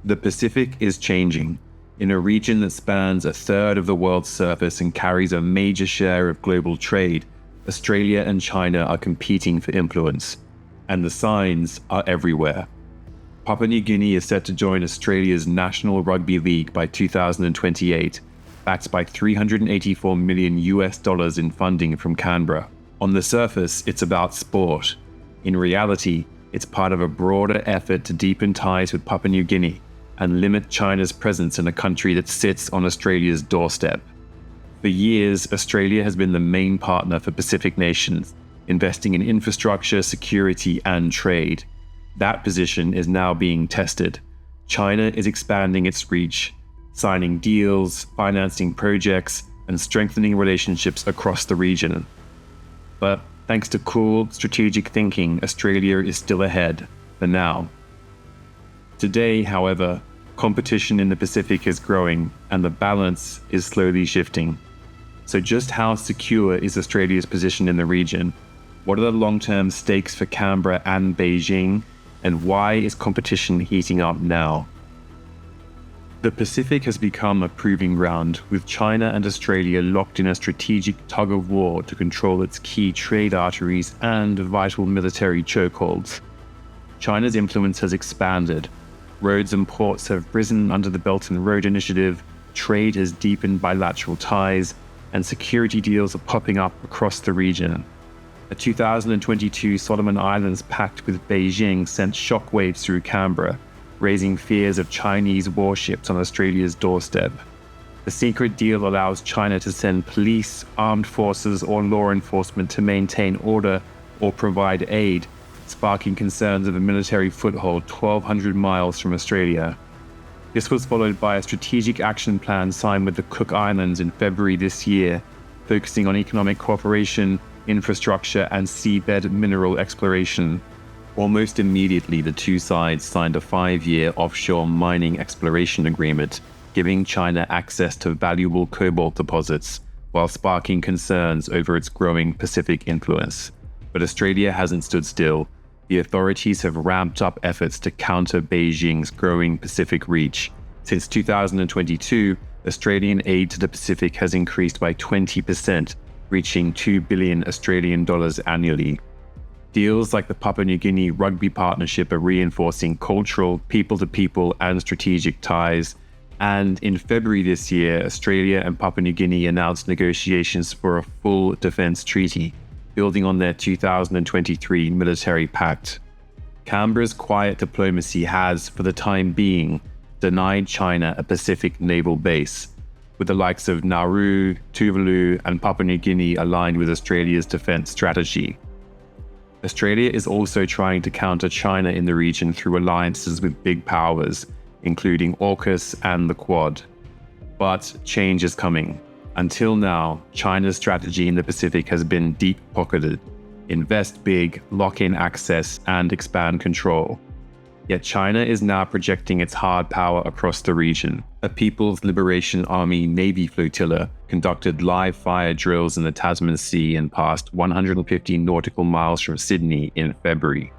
The Pacific is changing. In a region that spans a third of the world's surface and carries a major share of global trade, Australia and China are competing for influence. And the signs are everywhere. Papua New Guinea is set to join Australia's National Rugby League by 2028, backed by $384 million in funding from Canberra. On the surface, it's about sport. In reality, it's part of a broader effort to deepen ties with Papua New Guinea and limit China's presence in a country that sits on Australia's doorstep. For years, Australia has been the main partner for Pacific nations, investing in infrastructure, security, and trade. That position is now being tested. China is expanding its reach, signing deals, financing projects, and strengthening relationships across the region. But thanks to cool, strategic thinking, Australia is still ahead, for now. Today, however, competition in the Pacific is growing, and the balance is slowly shifting. So just how secure is Australia's position in the region? What are the long-term stakes for Canberra and Beijing? And why is competition heating up now? The Pacific has become a proving ground, with China and Australia locked in a strategic tug-of-war to control its key trade arteries and vital military chokeholds. China's influence has expanded. Roads and ports have risen under the Belt and Road Initiative, trade has deepened bilateral ties, and security deals are popping up across the region. A 2022 Solomon Islands pact with Beijing sent shockwaves through Canberra, raising fears of Chinese warships on Australia's doorstep. The secret deal allows China to send police, armed forces, or law enforcement to maintain order or provide aid, sparking concerns of a military foothold 1,200 miles from Australia. This was followed by a strategic action plan signed with the Cook Islands in February this year, focusing on economic cooperation, infrastructure, and seabed mineral exploration. Almost immediately, the two sides signed a 5-year offshore mining exploration agreement, giving China access to valuable cobalt deposits, while sparking concerns over its growing Pacific influence. But Australia hasn't stood still. The authorities have ramped up efforts to counter Beijing's growing Pacific reach. Since 2022, Australian aid to the Pacific has increased by 20%, reaching $2 billion Australian dollars annually. Deals like the Papua New Guinea Rugby Partnership are reinforcing cultural, people-to-people, and strategic ties. And in February this year, Australia and Papua New Guinea announced negotiations for a full defense treaty, building on their 2023 military pact. Canberra's quiet diplomacy has, for the time being, denied China a Pacific naval base, with the likes of Nauru, Tuvalu, and Papua New Guinea aligned with Australia's defense strategy. Australia is also trying to counter China in the region through alliances with big powers, including AUKUS and the Quad. But change is coming. Until now, China's strategy in the Pacific has been deep-pocketed: invest big, lock in access, and expand control. Yet China is now projecting its hard power across the region. A People's Liberation Army Navy flotilla conducted live fire drills in the Tasman Sea and passed 150 nautical miles from Sydney in February.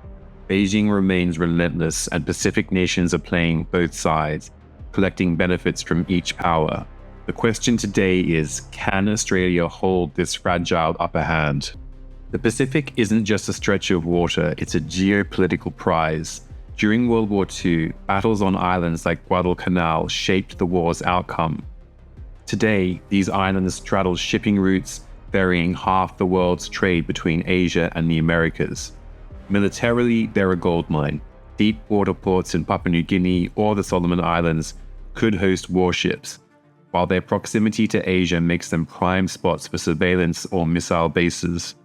Beijing remains relentless, and Pacific nations are playing both sides, collecting benefits from each power. The question today is, can Australia hold this fragile upper hand? The Pacific isn't just a stretch of water, it's a geopolitical prize. During World War II, battles on islands like Guadalcanal shaped the war's outcome. Today, these islands straddle shipping routes, ferrying half the world's trade between Asia and the Americas. Militarily, they're a goldmine. Deep water ports in Papua New Guinea or the Solomon Islands could host warships, while their proximity to Asia makes them prime spots for surveillance or missile bases.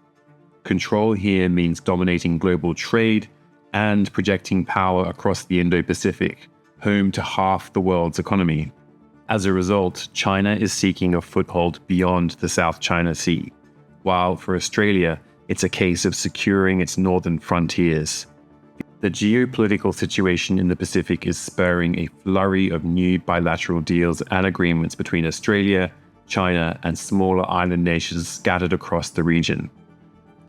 Control here means dominating global trade and projecting power across the Indo-Pacific, home to half the world's economy. As a result, China is seeking a foothold beyond the South China Sea, while for Australia, it's a case of securing its northern frontiers. The geopolitical situation in the Pacific is spurring a flurry of new bilateral deals and agreements between Australia, China, and smaller island nations scattered across the region.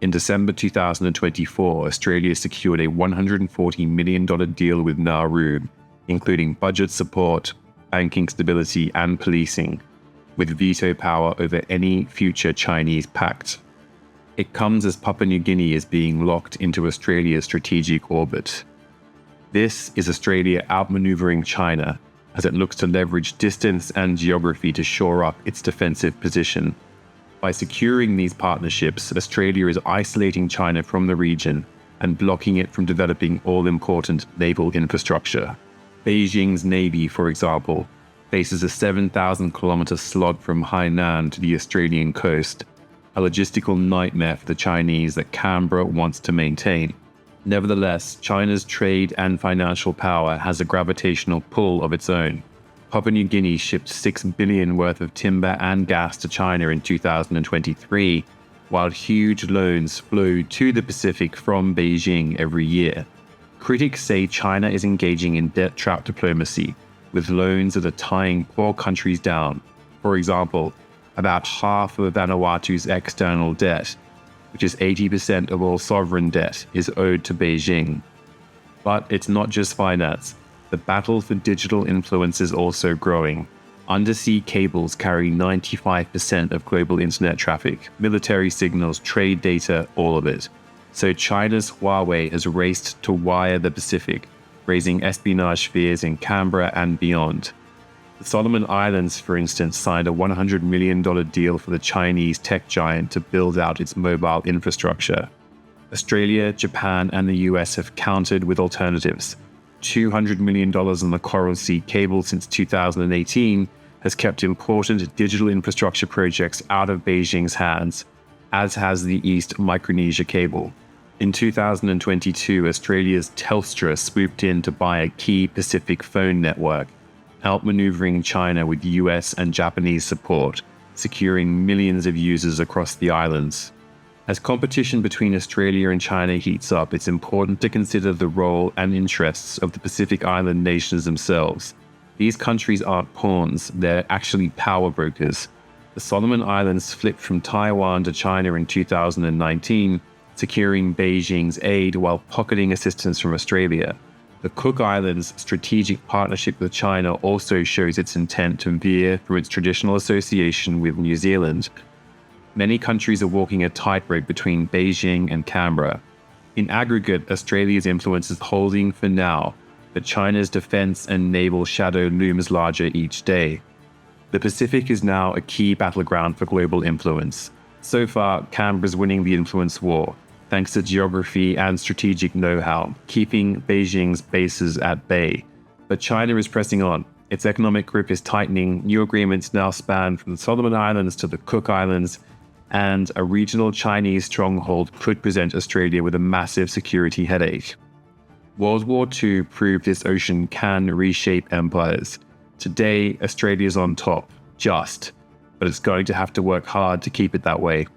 In December 2024, Australia secured a $140 million deal with Nauru, including budget support, banking stability, and policing, with veto power over any future Chinese pact. It comes as Papua New Guinea is being locked into Australia's strategic orbit. This is Australia outmaneuvering China as it looks to leverage distance and geography to shore up its defensive position. By securing these partnerships, Australia is isolating China from the region and blocking it from developing all-important naval infrastructure. Beijing's navy, for example, faces a 7,000-kilometer slog from Hainan to the Australian coast, a logistical nightmare for the Chinese that Canberra wants to maintain. Nevertheless, China's trade and financial power has a gravitational pull of its own. Papua New Guinea shipped $6 billion worth of timber and gas to China in 2023, while huge loans flow to the Pacific from Beijing every year. Critics say China is engaging in debt trap diplomacy, with loans that are tying poor countries down. For example, about half of Vanuatu's external debt, which is 80% of all sovereign debt, is owed to Beijing. But it's not just finance. The battle for digital influence is also growing. Undersea cables carry 95% of global internet traffic, military signals, trade data, all of it. So China's Huawei has raced to wire the Pacific, raising espionage fears in Canberra and beyond. The Solomon Islands, for instance, signed a $100 million deal for the Chinese tech giant to build out its mobile infrastructure. Australia, Japan, and the US have countered with alternatives. $200 million on the Coral Sea cable since 2018 has kept important digital infrastructure projects out of Beijing's hands, as has the East Micronesia cable. In 2022, Australia's Telstra swooped in to buy a key Pacific phone network, outmaneuvering China with US and Japanese support, securing millions of users across the islands. As competition between Australia and China heats up, it's important to consider the role and interests of the Pacific Island nations themselves. These countries aren't pawns, they're actually power brokers. The Solomon Islands flipped from Taiwan to China in 2019, securing Beijing's aid while pocketing assistance from Australia. The Cook Islands' strategic partnership with China also shows its intent to veer from its traditional association with New Zealand. Many countries are walking a tightrope between Beijing and Canberra. In aggregate, Australia's influence is holding for now, but China's defense and naval shadow looms larger each day. The Pacific is now a key battleground for global influence. So far, Canberra's winning the influence war, thanks to geography and strategic know-how, keeping Beijing's bases at bay. But China is pressing on. Its economic grip is tightening. New agreements now span from the Solomon Islands to the Cook Islands, and a regional Chinese stronghold could present Australia with a massive security headache. World War II proved this ocean can reshape empires. Today, Australia's on top, but it's going to have to work hard to keep it that way.